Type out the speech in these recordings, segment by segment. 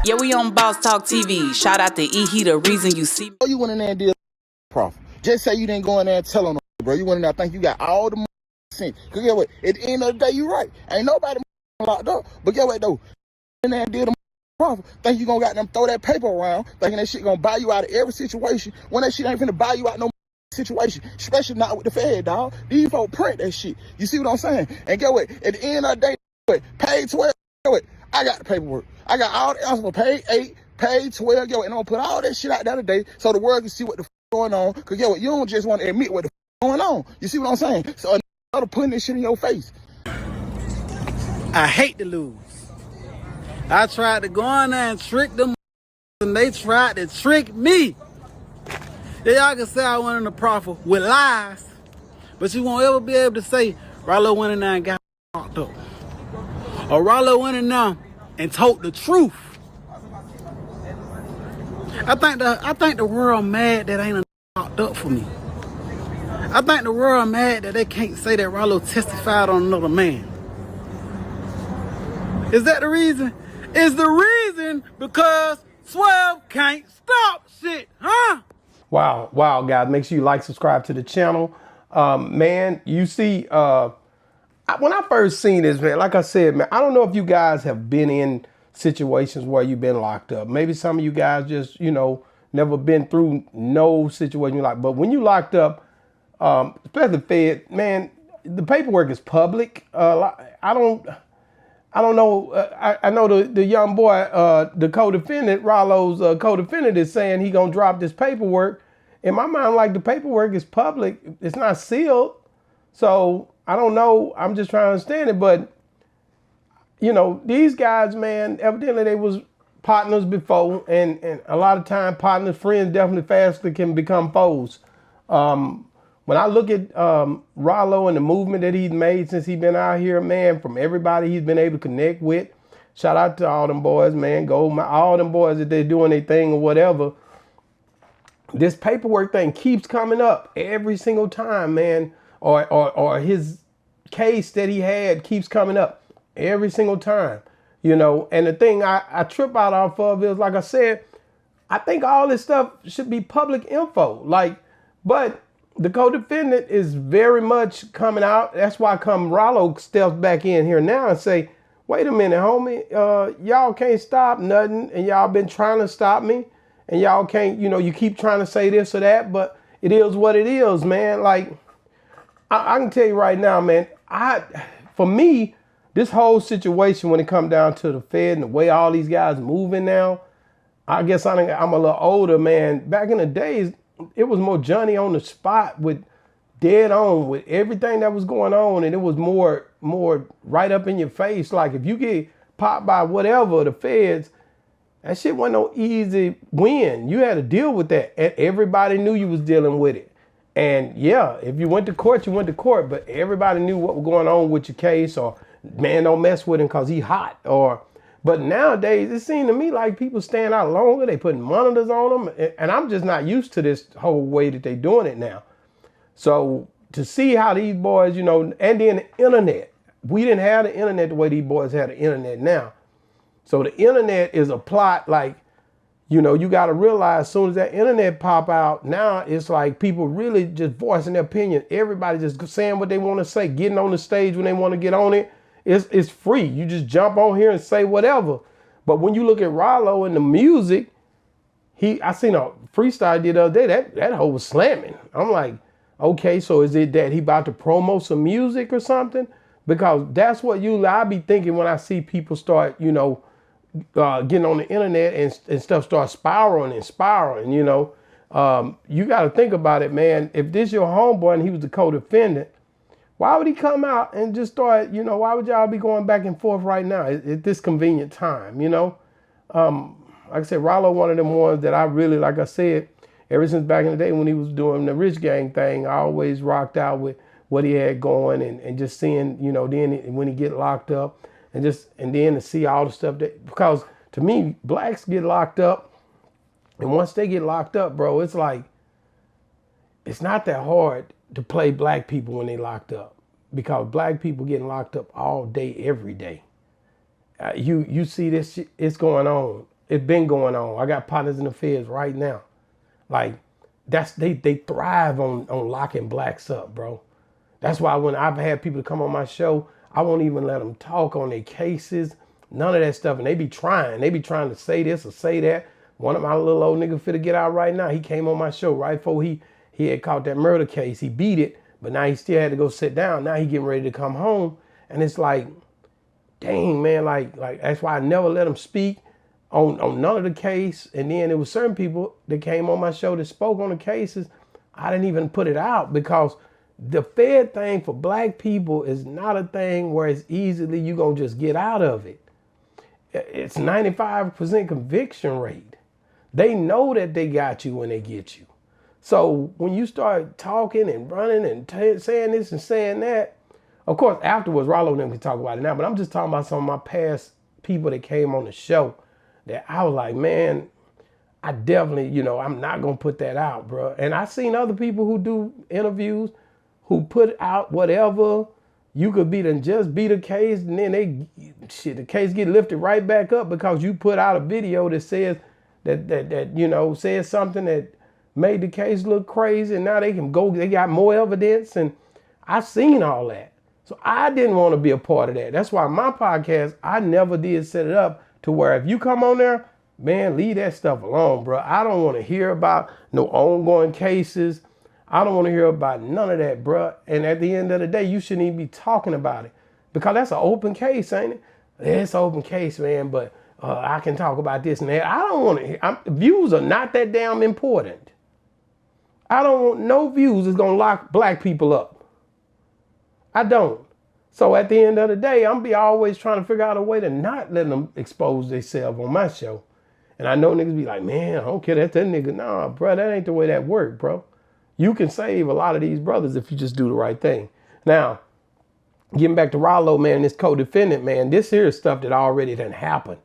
Yeah, we on Boss Talk TV. Shout out to E. He the reason you see me. Oh, you went in there and did profit. Just say you didn't go in there and tell on, bro. You went in there, I think you got all the money sent. Cause get what? At the end of the day, you right. Ain't nobody locked up. But get what though? In there and did the profit. Think you gonna got them throw that paper around, thinking that shit gonna buy you out of every situation. When that shit ain't finna buy you out no situation, especially not with the Fed, dog. These folks print that shit. You see what I'm saying? And get what? At the end of the day, paid 12. Get what? I got the paperwork. I got all the answers for paid 8, paid 12. Yo, and I'm gonna put all that shit out there today so the world can see what the going on. Cause yo, you don't just want to admit what the going on. You see what I'm saying? So instead of putting this shit in your face. I hate to lose. I tried to go in there and trick them, and they tried to trick me. Yeah, y'all can say I went in the profit with lies, but you won't ever be able to say Ralo went in there and got locked up, or Ralo went in there and told the truth. I think the world mad that ain't locked up for me. I think the world mad that they can't say that Ralo testified on another man. Is that the reason? Is the reason because 12 can't stop shit, huh? Wow, guys, make sure you like, subscribe to the channel. Man, you see, when I first seen this, man, like I said, man, I don't know if you guys have been in situations where you've been locked up. Maybe some of you guys just, never been through no situation like, but when you locked up, especially Fed, man, the paperwork is public. I don't know. I know the young boy, the codefendant, Ralo's codefendant is saying he gonna drop this paperwork. In my mind, like, the paperwork is public. It's not sealed. So I don't know. I'm just trying to understand it. But, these guys, man, evidently they was partners before. And a lot of time partners, friends definitely faster can become foes. When I look at Ralo and the movement that he's made since he's been out here, man, from everybody he's been able to connect with, shout out to all them boys, man, all them boys that they're doing their thing or whatever. This paperwork thing keeps coming up every single time, man, or his case that he had keeps coming up every single time, And the thing I trip out off of is, like I said, I think all this stuff should be public info, but the co-defendant is very much coming out. That's why Ralo steps back in here now and say, wait a minute, homie, y'all can't stop nothing. And y'all been trying to stop me. And y'all can't, you keep trying to say this or that, but it is what it is, man. Like, I can tell you right now, man, for me, this whole situation, when it comes down to the Fed and the way all these guys moving now, I guess I'm a little older, man. Back in the days, it was more Johnny on the spot with dead on with everything that was going on. And it was more right up in your face. Like, if you get popped by whatever, the Feds, that shit wasn't no easy win. You had to deal with that. And everybody knew you was dealing with it. And yeah, if you went to court, you went to court. But everybody knew what was going on with your case, or, man, don't mess with him because he hot. But nowadays, it seems to me like people staying out longer. They putting monitors on them. And I'm just not used to this whole way that they doing it now. So to see how these boys, and then the internet. We didn't have the internet the way these boys have the internet now. So the internet is a plot, like, you got to realize as soon as that internet pop out, now it's like people really just voicing their opinion. Everybody just saying what they want to say, getting on the stage when they want to get on it. It's free. You just jump on here and say whatever. But when you look at Ralo and the music, I seen a freestyle the other day. That hoe was slamming. I'm like, okay, so is it that he about to promo some music or something? Because that's what I be thinking when I see people start, getting on the internet and stuff start spiraling. You got to think about it, man. If this your homeboy and he was the co-defendant, why would he come out and just start, why would y'all be going back and forth right now at this convenient time, Like I said, Ralo, one of them ones that I really, like I said, ever since back in the day when he was doing the Rich Gang thing, I always rocked out with what he had going and just seeing, then when he get locked up and then to see all the stuff because to me, blacks get locked up. And once they get locked up, bro, it's like, it's not that hard to play black people when they locked up, because black people getting locked up all day, every day. You see this shit, it's going on It's been going on. I got partners in the feds right now. Like, they thrive on locking blacks up, bro. That's why when I've had people to come on my show, I won't even let them talk on their cases, none of that stuff. And they be trying to say this or say that. One of my little old niggas finna get out right now. He came on my show right before he had caught that murder case. He beat it, but now he still had to go sit down. Now he getting ready to come home. And it's like, dang, man, like that's why I never let him speak on none of the case. And then there was certain people that came on my show that spoke on the cases. I didn't even put it out because the fair thing for black people is not a thing where it's easily you gonna just get out of it. It's 95% conviction rate. They know that they got you when they get you. So when you start talking and running and saying this and saying that, of course, afterwards, Ralo and them can talk about it now, but I'm just talking about some of my past people that came on the show that I was like, man, I definitely, I'm not going to put that out, bro. And I seen other people who do interviews who put out whatever. You could just beat a case and then the case get lifted right back up because you put out a video that says that says something that made the case look crazy, and now they got more evidence, and I've seen all that. So I didn't want to be a part of that. That's why my podcast, I never did set it up to where if you come on there, man, leave that stuff alone, bro. I don't want to hear about no ongoing cases. I don't want to hear about none of that, bro. And at the end of the day, you shouldn't even be talking about it because that's an open case, ain't it? It's an open case, man, but I can talk about this and that. I don't want to hear. Views are not that damn important. I don't want no views that's going to lock black people up. I don't. So at the end of the day, I'm be always trying to figure out a way to not let them expose themselves on my show. And I know niggas be like, man, I don't care that nigga. Nah, bro, that ain't the way that work, bro. You can save a lot of these brothers if you just do the right thing. Now, getting back to Ralo, man, this Codefendant, man, this here is stuff that already done happened.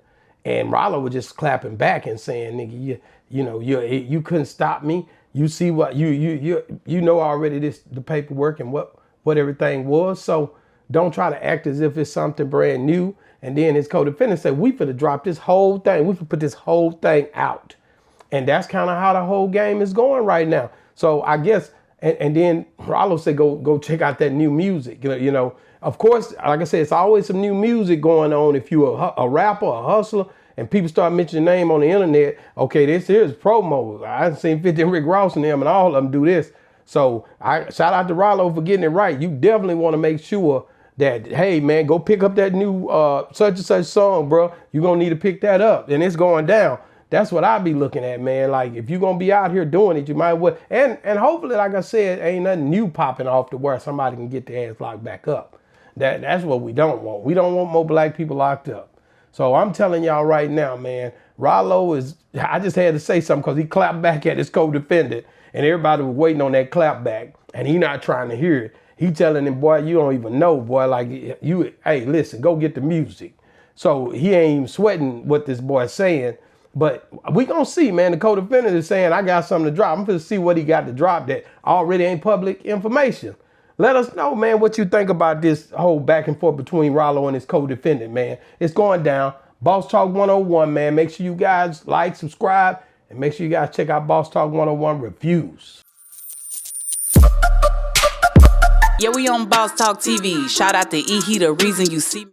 And Ralo was just clapping back and saying, nigga, you couldn't stop me. You see what you know already the paperwork and what everything was. So don't try to act as if it's something brand new. And then his Codefendant said, we finna drop this whole thing. We finna put this whole thing out. And that's kind of how the whole game is going right now. So I guess, and then Ralo said, go check out that new music. Of course, like I said, it's always some new music going on. If you're a rapper, a hustler, and people start mentioning your name on the internet, okay, this here's promo. I've seen 50 Rick Ross and them, and all of them do this. So I shout out to Ralo for getting it right. You definitely want to make sure that, hey, man, go pick up that new such and such song, bro. You're going to need to pick that up, and it's going down. That's what I be looking at, man. Like, if you're going to be out here doing it, you might well. And hopefully, like I said, ain't nothing new popping off to where somebody can get their ass locked back up. That's what we don't want. We don't want more black people locked up. So I'm telling y'all right now, man, Ralo is, I just had to say something because he clapped back at his co-defendant and everybody was waiting on that clap back and he not trying to hear it. He telling him, boy, you don't even know, boy, like hey, listen, go get the music. So he ain't even sweating what this boy's saying. But we gonna see, man. The co-defendant is saying, I got something to drop. I'm gonna see what he got to drop that already ain't public information. Let us know, man, what you think about this whole back and forth between Ralo and his co-defendant, man. It's going down. Boss Talk 101, man. Make sure you guys like, subscribe, and make sure you guys check out Boss Talk 101 reviews. Yeah, we on Boss Talk TV. Shout out to E. He the reason you see me.